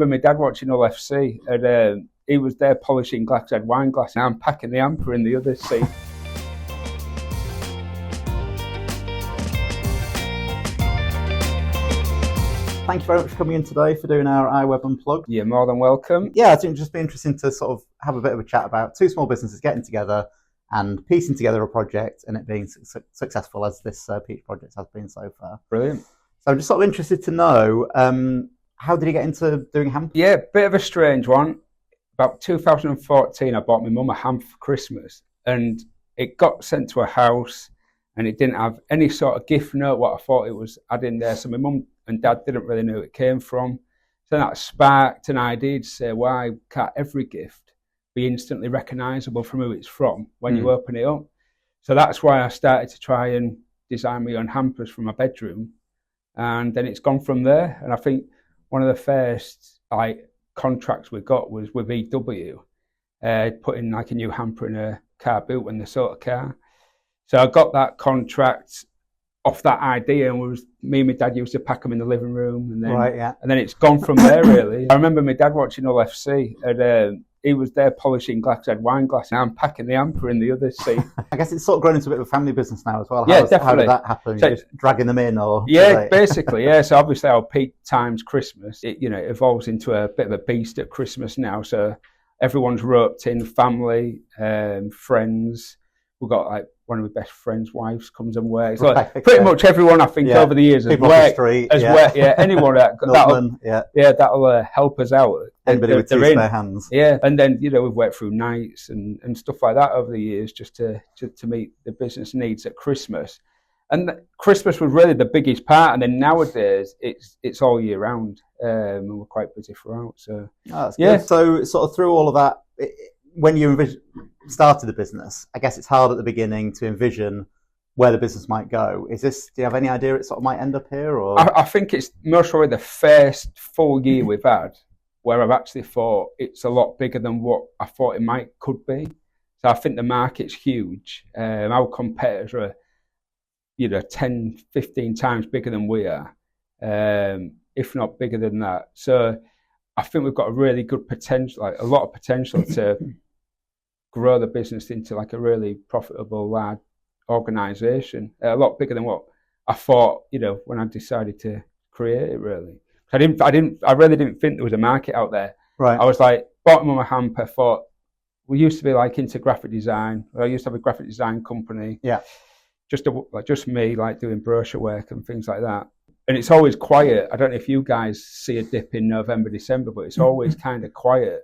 With my dad watching Hull FC, and he was there polishing glass, had wine glass, and I'm packing the hamper in the other seat. Thank you very much for coming in today for doing our Eyeweb Unplugged. You're more than welcome. Yeah, I think it'd just be interesting to sort of have a bit of a chat about two small businesses getting together and piecing together a project and it being successful as this Peach project has been so far. Brilliant. So I'm just sort of interested to know, how did you get into doing Hampers? Yeah, bit of a strange one. About 2014, I bought my mum a hamper for Christmas, and it got sent to her house, and it didn't have any sort of gift note what I thought it was adding there. So my mum and dad didn't really know who it came from. So that sparked an idea to say, why can't every gift be instantly recognisable from who it's from when you open it up? So that's why I started to try and design my own hampers for my bedroom, and then it's gone from there. And I think one of the first contracts we got was with EW, putting like a new hamper in a car boot when they sold a car. So I got that contract off that idea, and me and my dad used to pack them in the living room, and then it's gone from there really. I remember my dad watching Hull FC, and he was there polishing glass, had wine glass, and I'm packing the hamper in the other seat. I guess it's sort of grown into a bit of a family business now as well. Definitely. How did that happen? So, you just dragging them in, or basically, yeah. So obviously, our peak time's Christmas. It evolves into a bit of a beast at Christmas now. So everyone's roped in, family, friends. We've got like one of my best friends' wives comes and works. So pretty much everyone I think over the years has worked. Anyone that'll help us out. Anybody with two spare hands. Yeah, and then we've worked through nights and stuff like that over the years just to meet the business needs at Christmas. And Christmas was really the biggest part, and then nowadays it's all year round, and we're quite busy throughout. So that's good. So sort of through all of that, when you started the business, I guess it's hard at the beginning to envision where the business might go. Do you have any idea it sort of might end up here? Or I think it's most probably the first full year we've had where I've actually thought it's a lot bigger than what I thought it could be. So I think the market's huge. Our competitors are 10, 15 times bigger than we are, if not bigger than that. So I think we've got a really good potential, like a lot of potential to grow the business into like a really profitable, large organisation. A lot bigger than what I thought, when I decided to create it. Really, I really didn't think there was a market out there. Right. I was like, bought my hamper. Thought we used to be like into graphic design. I used to have a graphic design company. Yeah. Just me, like doing brochure work and things like that. And it's always quiet. I don't know if you guys see a dip in November, December, but it's always kind of quiet.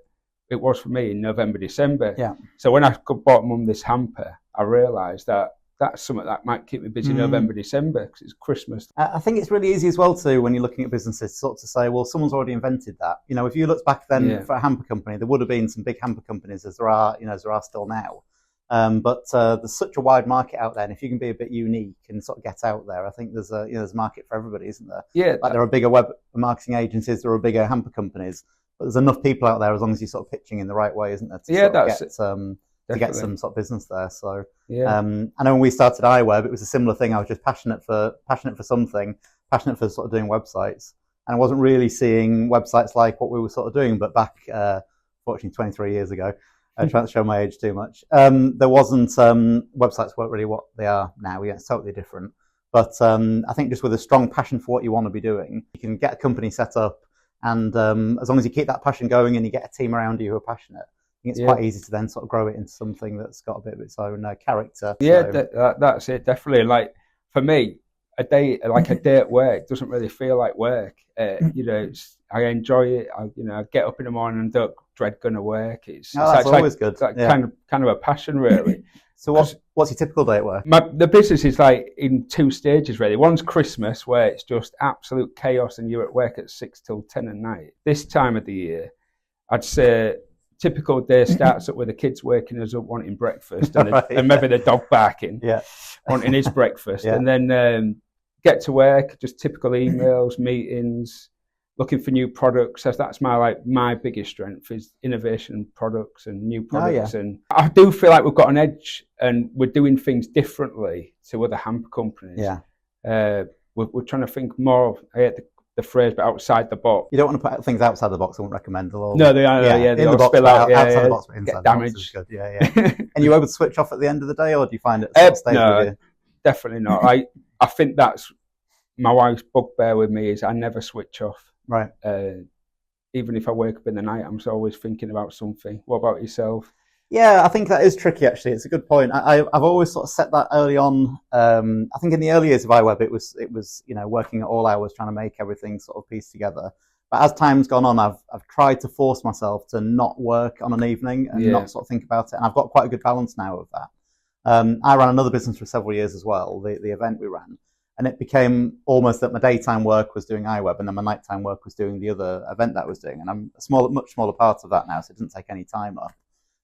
It was for me in November, December. Yeah. So when I bought Mum this hamper, I realised that that's something that might keep me busy November, December, because it's Christmas. I think it's really easy as well too, when you're looking at businesses, sort of to say, well, someone's already invented that. If you looked back then for a hamper company, there would have been some big hamper companies as there are still now. But there's such a wide market out there, and if you can be a bit unique and sort of get out there, I think there's a market for everybody, isn't there? Yeah. Like there are bigger web marketing agencies, there are bigger hamper companies, but there's enough people out there as long as you're sort of pitching in the right way, isn't there? To get some sort of business there. So I know when we started Eyeweb, it was a similar thing. I was just passionate for something, passionate for sort of doing websites, and I wasn't really seeing websites like what we were sort of doing. But back, fortunately, 23 years ago. I try not to show my age too much. There wasn't websites weren't really what they are now. Yeah, it's totally different. But I think just with a strong passion for what you want to be doing, you can get a company set up, and as long as you keep that passion going and you get a team around you who are passionate, I think it's quite easy to then sort of grow it into something that's got a bit of its own character. Yeah, that's it. Definitely. Like for me, a day at work doesn't really feel like work. I enjoy it. I get up in the morning and don't dread going to work. It's always good. It's kind of a passion, really. So what's your typical day at work? The business is like in two stages, really. One's Christmas, where it's just absolute chaos and you're at work at 6 till 10 at night. This time of the year, I'd say typical day starts up with the kids waking us up wanting breakfast and maybe the dog barking, wanting his breakfast. And then get to work, just typical emails, meetings, looking for new products. That's my biggest strength is innovation products and new products. And I do feel like we've got an edge and we're doing things differently to other hamper companies. Yeah. We're trying to think more. the phrase, but outside the box. You don't want to put things outside the box. I wouldn't recommend. No, they are. Yeah, they in the box, spill out. Outside the box, but inside get damaged. The box is good. Yeah. And you able to switch off at the end of the day, or do you find it sort of stays with you? Definitely not. I think that's my wife's bugbear with me, is I never switch off. Right. Even if I wake up in the night, I'm always thinking about something. What about yourself? Yeah, I think that is tricky, actually. It's a good point. I've always sort of set that early on. I think in the early years of Eyeweb, it was working at all hours, trying to make everything sort of pieced together. But as time's gone on, I've tried to force myself to not work on an evening and not sort of think about it. And I've got quite a good balance now of that. I ran another business for several years as well, the event we ran. And it became almost that my daytime work was doing Eyeweb, and then my nighttime work was doing the other event that I was doing. And I'm a much smaller part of that now, so it doesn't take any time off.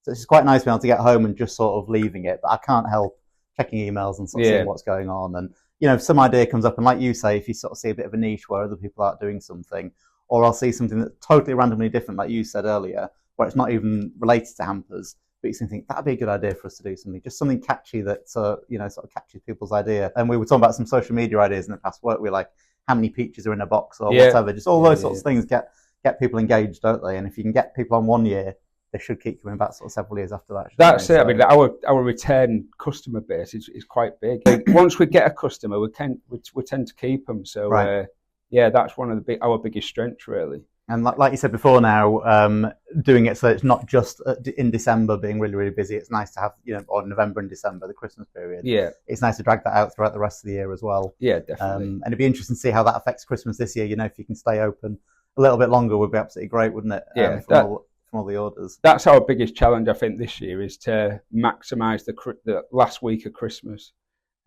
So it's just quite nice being able to get home and just sort of leaving it. But I can't help checking emails and sort of seeing what's going on. And, if some idea comes up, and like you say, if you sort of see a bit of a niche where other people aren't doing something, or I'll see something that's totally randomly different, like you said earlier, where it's not even related to Hampers, but you think that'd be a good idea for us to do something, just something catchy that sort of catches people's idea. And we were talking about some social media ideas in the past. We're like, how many peaches are in a box or whatever. Just all those sorts of things get people engaged, don't they? And if you can get people on 1 year, they should keep coming back sort of several years after that. That's it. So, I mean, our return customer base is quite big. Once we get a customer, we tend to keep them. So that's one of our biggest strengths, really. And like you said before now, doing it so it's not just in December being really, really busy. It's nice to have, or November and December, the Christmas period. Yeah. It's nice to drag that out throughout the rest of the year as well. Yeah, definitely. And it'd be interesting to see how that affects Christmas this year. If you can stay open a little bit longer would be absolutely great, wouldn't it? From all the orders. That's our biggest challenge, I think, this year, is to maximise the last week of Christmas.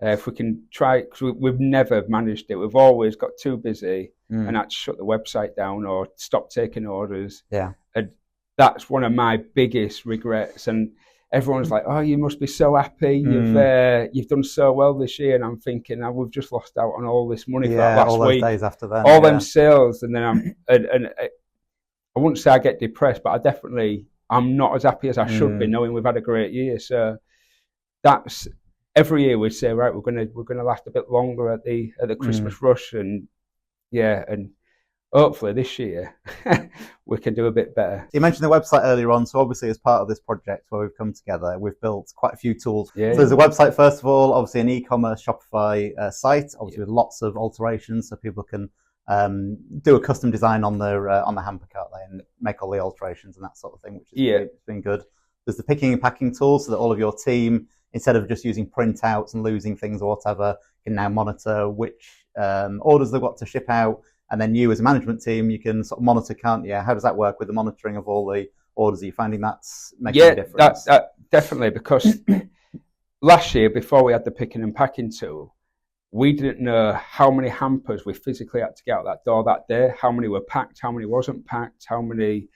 If we can try, because we've never managed it. We've always got too busy and had to shut the website down or stop taking orders. Yeah. And that's one of my biggest regrets. And everyone's like, "Oh, you must be so happy. You've done so well this year." And I'm thinking, we've just lost out on all this money for that last all those week. Days after then. All them sales. And then I wouldn't say I get depressed, but I'm not as happy as I should be, knowing we've had a great year. So that's every year we say, right, we're gonna last a bit longer at the Christmas rush, and hopefully this year we can do a bit better. You mentioned the website earlier on, so obviously as part of this project where we've come together, we've built quite a few tools. So there's a website first of all, obviously an e-commerce Shopify site, obviously with lots of alterations, so people can do a custom design on the hamper cart there and make all the alterations and that sort of thing, which has been good. There's the picking and packing tool, so that all of your team, instead of just using printouts and losing things or whatever, can now monitor which orders they've got to ship out. And then you as a management team, you can sort of monitor, can't you? How does that work with the monitoring of all the orders? Are you finding that's making a difference? Yeah, definitely, because last year, before we had the picking and packing tool, we didn't know how many hampers we physically had to get out that door that day, how many were packed, how many wasn't packed, how many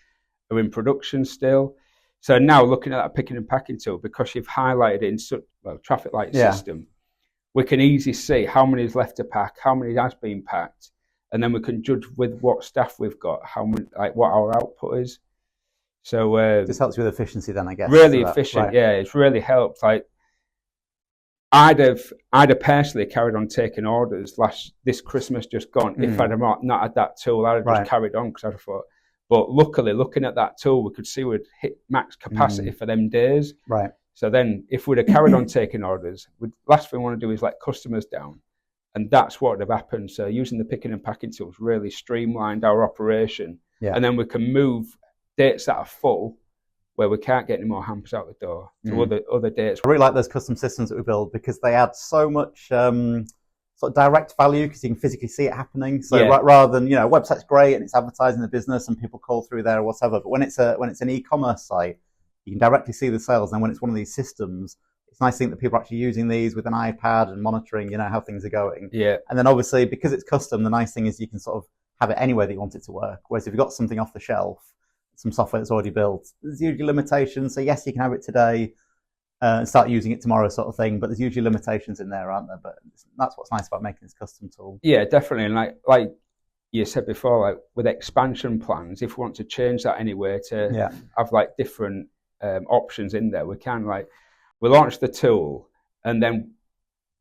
are in production still. So now looking at that picking and packing tool, because you've highlighted it in such traffic light system, we can easily see how many is left to pack, how many has been packed, and then we can judge with what staff we've got, how many, what our output is. So this helps with efficiency then, I guess. Really efficient, right. Yeah. It's really helped. I'd have personally carried on taking orders this Christmas just gone. If I'd have not had that tool, I'd have just carried on, because I'd have thought. But luckily, looking at that tool, we could see we'd hit max capacity for them days. Right. So then, if we'd have carried on taking orders, last thing we want to do is let customers down, and that's what would have happened. So using the picking and packing tools really streamlined our operation, and then we can move dates that are full, where we can't get any more hampers out the door, to other dates. I really like those custom systems that we build, because they add so much sort of direct value, because you can physically see it happening. So rather than, a website's great and it's advertising the business and people call through there or whatever, but when it's an e-commerce site, you can directly see the sales. And when it's one of these systems, it's nice to think that people are actually using these with an iPad and monitoring, how things are going. Yeah. And then obviously, because it's custom, the nice thing is you can sort of have it any way that you want it to work. Whereas if you've got something off the shelf, some software that's already built, there's usually limitations. So yes, you can have it today and start using it tomorrow, sort of thing. But there's usually limitations in there, aren't there? But that's what's nice about making this custom tool. Yeah, definitely. And like you said before, with expansion plans, if we want to change that anyway to have different options in there, we can. We launched the tool, and then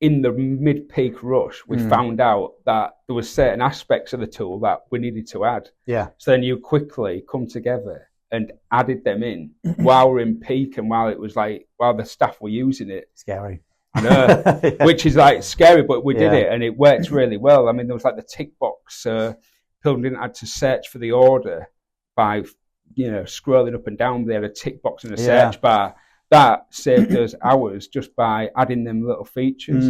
in the mid-peak rush, we found out that there was certain aspects of the tool that we needed to add. Yeah. So then you quickly come together and added them in while we're in peak and while the staff were using it. Scary. I know, yeah. Which is like scary, but we did it and it worked really well. I mean, there was like the tick box. People didn't have to search for the order by, scrolling up and down. They had a tick box in a search bar. That saved us hours just by adding them little features.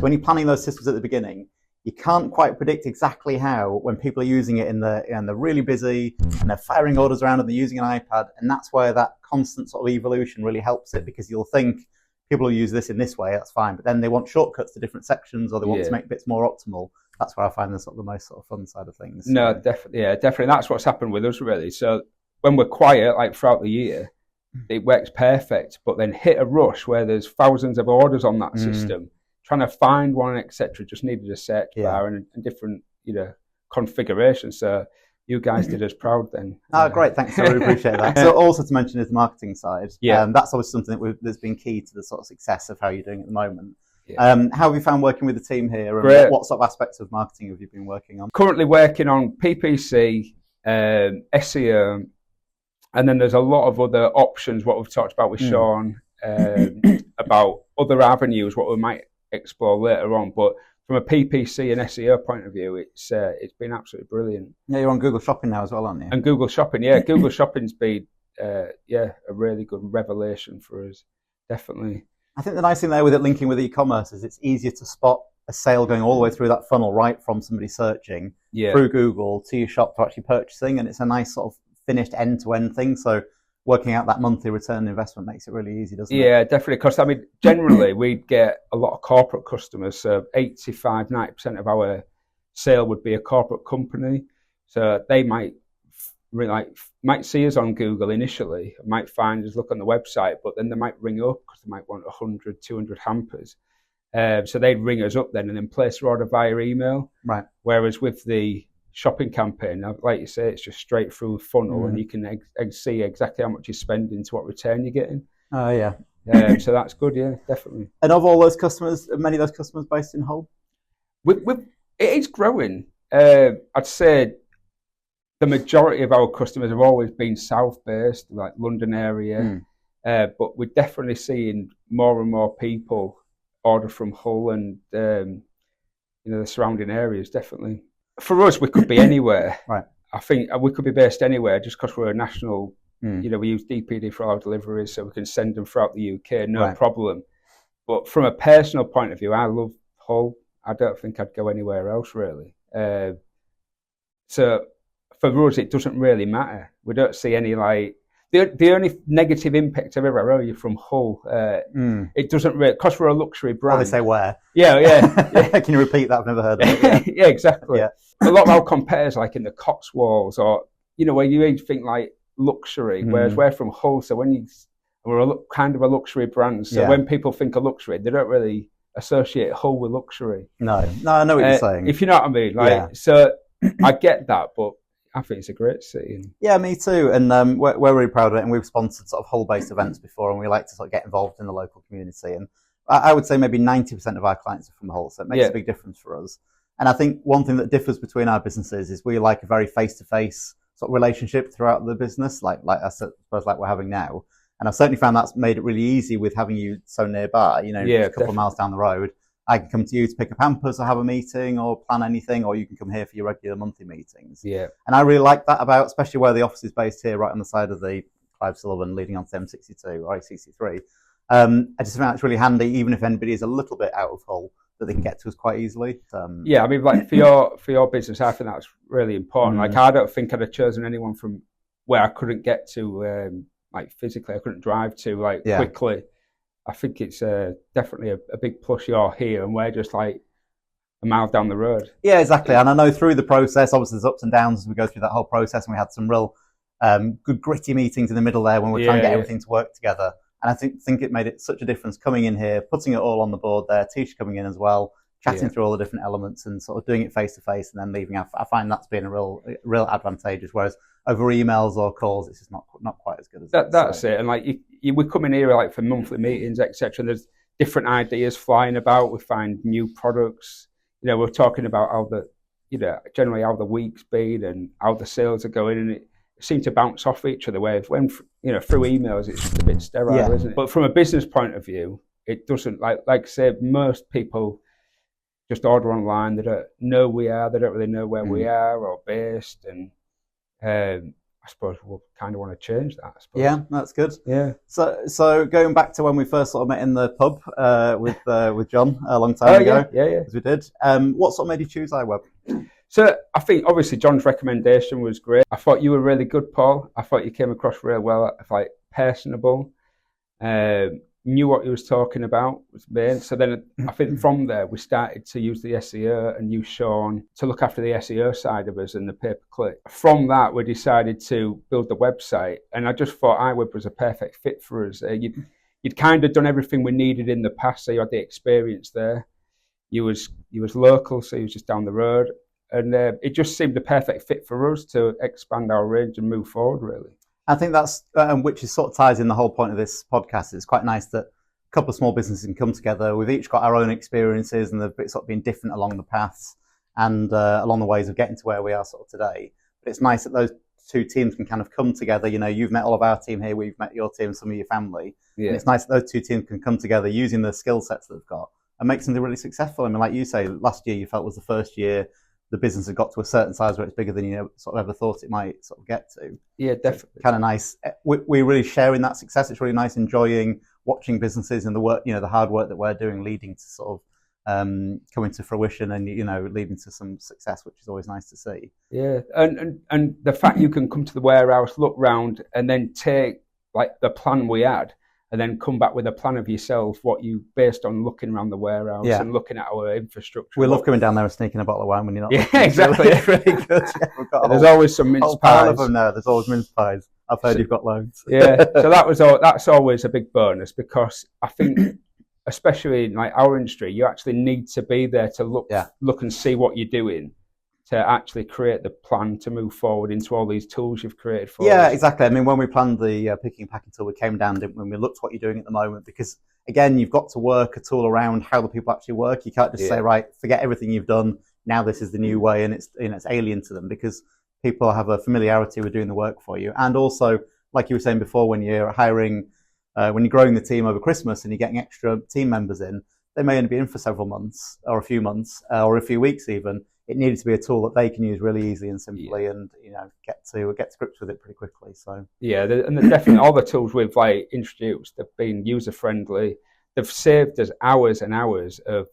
When you're planning those systems at the beginning, you can't quite predict exactly how when people are using it and they're really busy and they're firing orders around and they're using an iPad, and that's where that constant sort of evolution really helps it, because you'll think people will use this in this way, that's fine, but then they want shortcuts to different sections or they want to make bits more optimal. That's where I find the most sort of fun side of things. No, definitely, definitely. That's what's happened with us really. So when we're quiet, like throughout the year, it works perfect, but then hit a rush where there's thousands of orders on that system, trying to find one, etc., just needed a search bar and different, configurations. So you guys did us proud then. Oh, great, thanks. I really appreciate that. So also to mention is the marketing side. That's always something that's been key to the sort of success of how you're doing at the moment. How have you found working with the team here, and what sort of aspects of marketing have you been working on? Currently working on PPC, SEO, and then there's a lot of other options, what we've talked about with Sean, about other avenues, what we might explore later on. But from a PPC and SEO point of view, it's been absolutely brilliant. Yeah, you're on Google Shopping now as well, aren't you? And Google Shopping, Google Shopping's been, a really good revelation for us, definitely. I think the nice thing there with it linking with e-commerce is it's easier to spot a sale going all the way through that funnel, right from somebody searching through Google to your shop to actually purchasing, and it's a nice sort of finished end-to-end thing. So working out that monthly return on investment makes it really easy, doesn't it? Yeah, definitely. Because generally we get a lot of corporate customers. So 85-90% of our sale would be a corporate company. So they might see us on Google initially, might find us, look on the website, but then they might ring up because they might want 100, 200 hampers. So they'd ring us up then and then place their order via email. Right. Whereas with the shopping campaign, like you say, it's just straight through the funnel and you can see exactly how much you're spending to what return you're getting. Oh, yeah. So that's good, definitely. And of all those customers, many of those customers based in Hull? It is growing. I'd say the majority of our customers have always been south-based, like London area, but we're definitely seeing more and more people order from Hull and the surrounding areas, definitely. For us, we could be anywhere. Right. I think we could be based anywhere just because we're a national, we use DPD for our deliveries, so we can send them throughout the UK, no problem. But from a personal point of view, I love Hull. I don't think I'd go anywhere else, really. So for us, it doesn't really matter. We don't see any, the only negative impact I've ever heard from Hull, it doesn't really, because we're a luxury brand. Well, they say where. Yeah. Can you repeat that? I've never heard of it. Yeah, exactly. Yeah. A lot of our competitors, like in the Cotswolds, or, where you think like luxury, whereas we're from Hull, so we're kind of a luxury brand. So when people think of luxury, they don't really associate Hull with luxury. No, I know what you're saying. If you know what I mean. So I get that, but I think it's a great city. Yeah, me too. And we're really proud of it. And we've sponsored sort of Hull-based events before, and we like to sort of get involved in the local community. And I would say maybe 90% of our clients are from Hull, so it makes a big difference for us. And I think one thing that differs between our businesses is we like a very face-to-face sort of relationship throughout the business, like I suppose like we're having now. And I've certainly found that's made it really easy with having you so nearby, just a couple of miles down the road. I can come to you to pick up Hampers or have a meeting or plan anything, or you can come here for your regular monthly meetings. Yeah. And I really like that about, especially where the office is based here, right on the side of the Clive Sullivan leading on to M62 or A63. I just think that's really handy, even if anybody is a little bit out of Hull, that they can get to us quite easily. Yeah, I mean, like for your business, I think that's really important. Like, I don't think I'd have chosen anyone from where I couldn't get to, physically, I couldn't drive to quickly. I think it's definitely a big plus you're here and we're just like a mile down the road. Yeah, exactly. And I know through the process, obviously there's ups and downs as we go through that whole process, and we had some real good gritty meetings in the middle there when we're trying to get everything to work together. And I think it made it such a difference coming in here, putting it all on the board there, Tisha coming in as well, chatting through all the different elements and sort of doing it face to face and then leaving. I find that's been a real advantageous, whereas over emails or calls, it's just not quite as good as that's it. And like we come in here like for monthly meetings, etc. And there's different ideas flying about. We find new products. We're talking about how generally how the week's been and how the sales are going, and it seems to bounce off each other. Where when through emails, it's just a bit sterile, isn't it? But from a business point of view, it doesn't like I say, most people just order online. They don't know we are. They don't really know where we are or based, and I suppose we'll kind of want to change that. I suppose. Yeah, that's good. Yeah. So going back to when we first sort of met in the pub with John a long time ago, as we did. What sort of made you choose Eyeweb? So I think obviously John's recommendation was great. I thought you were really good, Paul. I thought you came across real well, like personable. Knew what he was talking about was main. So then I think from there we started to use the SEO and use Sean to look after the SEO side of us and the pay-per-click. From that we decided to build the website, and I just thought Eyeweb was a perfect fit for us. You'd kind of done everything we needed in the past, so you had the experience there. You was local, so you was just down the road, and it just seemed a perfect fit for us to expand our range and move forward, really. I think that's, which is sort of ties in the whole point of this podcast. It's quite nice that a couple of small businesses can come together. We've each got our own experiences, and they've sort of been different along the paths and along the ways of getting to where we are sort of today. But it's nice that those two teams can kind of come together. You've met all of our team here. We've met your team, some of your family. Yeah. And it's nice that those two teams can come together using the skill sets that they've got and make something really successful. I mean, like you say, last year you felt was the first year the business had got to a certain size where it's bigger than you sort of ever thought it might sort of get to. Yeah, definitely. Kind of nice. We're really sharing that success. It's really nice enjoying watching businesses and the work, the hard work that we're doing leading to sort of coming to fruition and, leading to some success, which is always nice to see. Yeah, and the fact you can come to the warehouse, look round and then take like the plan we had, and then come back with a plan of yourself, what you based on looking around the warehouse and looking at our infrastructure. We love coming down there and sneaking a bottle of wine when you're not. Yeah, exactly. It's really good. Yeah, there's always some mince pies. Of them there. There's always mince pies. I've heard you've got loads. Yeah, so that's always a big bonus, because I think, especially in like our industry, you actually need to be there to look and see what you're doing, to actually create the plan to move forward into all these tools you've created for us. Yeah, exactly. I mean, when we planned the picking and packing tool, we came down, didn't we? When we looked at what you're doing at the moment, because again, you've got to work a tool around how the people actually work. You can't just say, right, forget everything you've done. Now this is the new way, and it's alien to them, because people have a familiarity with doing the work for you. And also, like you were saying before, when you're hiring, when you're growing the team over Christmas and you're getting extra team members in, they may only be in for several months or a few months or a few weeks even. It needed to be a tool that they can use really easily and simply, and get to grips with it pretty quickly. So and definitely all the tools we've introduced have been user friendly. They've saved us hours and hours of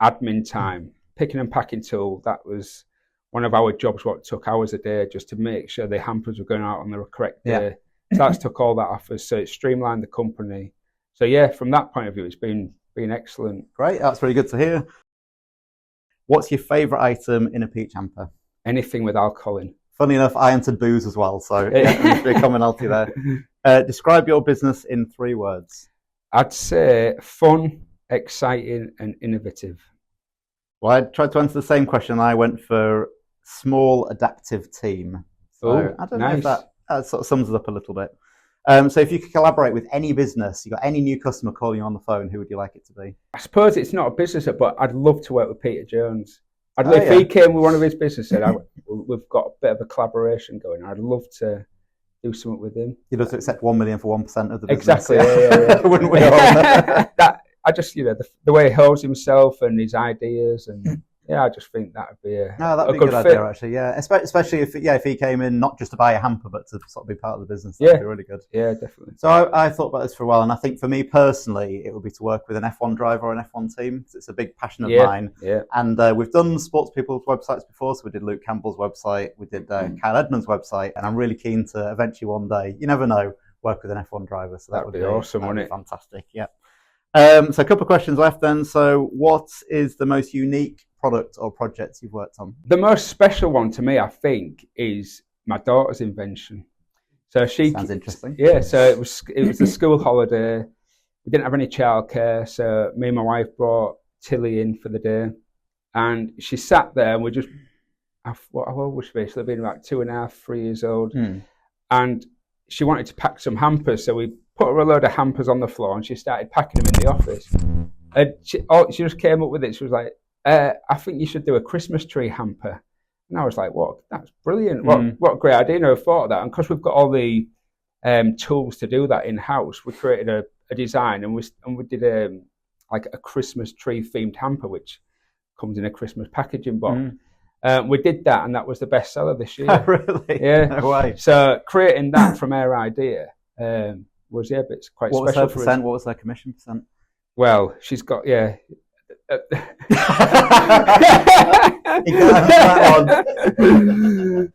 admin time. Picking and packing tool, that was one of our jobs. What took hours a day just to make sure the hampers were going out on the correct day. So that's took all that off us. So it streamlined the company. So from that point of view, it's been excellent. Great, that's really good to hear. What's your favourite item in a peach hamper? Anything with alcohol in. Funny enough, I entered booze as well, so there's a commonality there. Describe your business in 3 words. I'd say fun, exciting, and innovative. Well, I tried to answer the same question. I went for small, adaptive team. So I don't know if that sort of sums it up a little bit. So if you could collaborate with any business, you got any new customer calling you on the phone, who would you like it to be? I suppose it's not a business, but I'd love to work with Peter Jones. If he came with one of his businesses, we've got a bit of a collaboration going. I'd love to do something with him. You'd love to accept 1 million for 1% of the business. Exactly. Yeah. Wouldn't we all? I just, the way he holds himself and his ideas and. Yeah, I just think that would be that'd be a good idea, actually. Yeah, especially if he came in not just to buy a hamper, but to sort of be part of the business. That'd be really good. Yeah, definitely. So I thought about this for a while, and I think for me personally, it would be to work with an F1 driver or an F1 team. It's a big passion of mine. Yeah. And we've done sports people's websites before, so we did Luke Campbell's website, we did Kyle Edmund's website, and I'm really keen to eventually one day, you never know, work with an F1 driver. So that would be awesome, wouldn't it? Fantastic. Yeah. So a couple of questions left then. So what is the most unique product or project you've worked on? The most special one to me, I think, is my daughter's invention. So sounds interesting. Yeah, so it was a school holiday. We didn't have any childcare, so me and my wife brought Tilly in for the day, and she sat there, and how old was she? She'd have been about 2.5, 3 years old, and she wanted to pack some hampers, so we put her a load of hampers on the floor, and she started packing them in the office. And she just came up with it. She was like, I think you should do a Christmas tree hamper. And I was like, what? That's brilliant. What a great idea. I never thought of that. And because we've got all the tools to do that in-house, we created a design and we did like a Christmas tree themed hamper, which comes in a Christmas packaging box. We did that, and that was the best seller this year. Really? Yeah. No way. So creating that from our idea was it's quite what special. Was her percent? What was her commission percent? Well, she's got You can't have that one.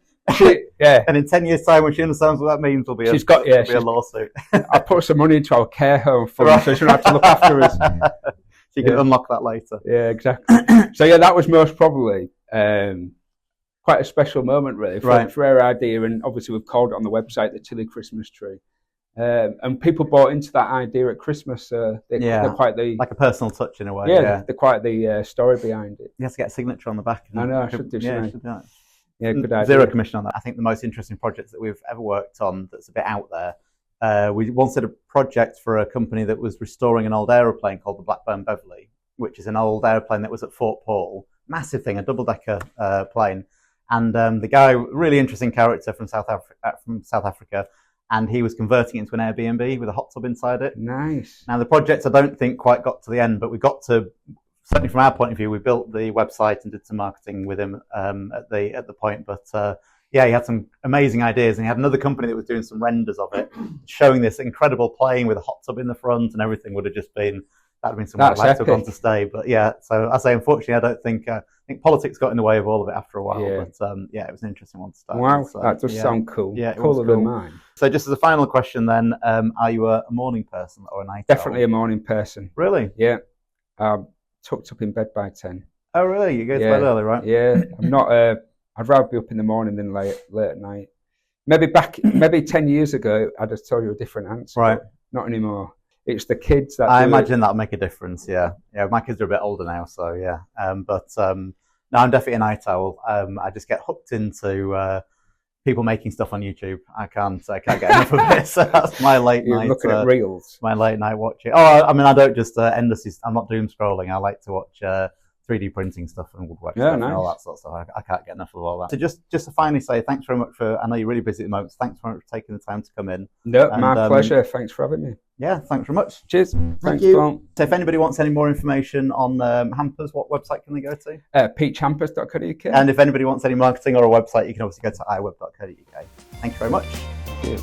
And in 10 years' time, when she understands what that means, will be a lawsuit. I put some money into our care home fund, so she don't have to look after us. So you can unlock that later. Yeah, exactly. So that was most probably quite a special moment, really, for our idea. And obviously, we've called it on the website the Tilly Christmas Tree. And people bought into that idea at Christmas. They're quite like a personal touch in a way. Yeah, they're quite the story behind it. You have to get a signature on the back. I know, I should do something. Yeah, good idea. Zero commission on that. I think the most interesting projects that we've ever worked on that's a bit out there. We once did a project for a company that was restoring an old aeroplane called the Blackburn Beverley, which is an old aeroplane that was at Fort Paul. Massive thing, a double-decker plane. And the guy, really interesting character from South Africa, and he was converting it into an Airbnb with a hot tub inside it. Nice. Now, the project, I don't think quite got to the end, but we got to, certainly from our point of view, we built the website and did some marketing with him at the point. But he had some amazing ideas, and he had another company that was doing some renders of it, showing this incredible plane with a hot tub in the front, and everything would have just been, that'd have been somewhere I'd like to have gone to stay. But yeah, so I say, unfortunately, I don't think, I think politics got in the way of all of it after a while. Yeah. But it was an interesting one to start. Wow, so, that does sound cool. Yeah, cooler than mine. So just as a final question then, are you a morning person or a night owl? Definitely a morning person. Really? Yeah. Tucked up in bed by 10. Oh, really? You go to bed early, right? Yeah. I'm not, I'd rather be up in the morning than late at night. Maybe 10 years ago, I'd have told you a different answer. Right. Not anymore. It's the kids that I imagine that'll make a difference, yeah. Yeah, my kids are a bit older now, so yeah. No, I'm definitely a night owl. I just get hooked into people making stuff on YouTube. I can't get enough of it. So that's my late night. You're looking at reels. My late night watching. Oh, I mean, I don't just endlessly. I'm not doom scrolling. I like to watch 3D printing stuff and woodwork stuff and all that sort of stuff. I can't get enough of all that. So just to finally say, thanks very much I know you're really busy at the moment. So thanks very much for taking the time to come in. No, my pleasure. Thanks for having me. Yeah, thanks very much. Cheers. Thank you. Tom. So if anybody wants any more information on Hampers, what website can they go to? peachhampers.co.uk. And if anybody wants any marketing or a website, you can obviously go to eyeweb.co.uk. Thank you very much. Cheers.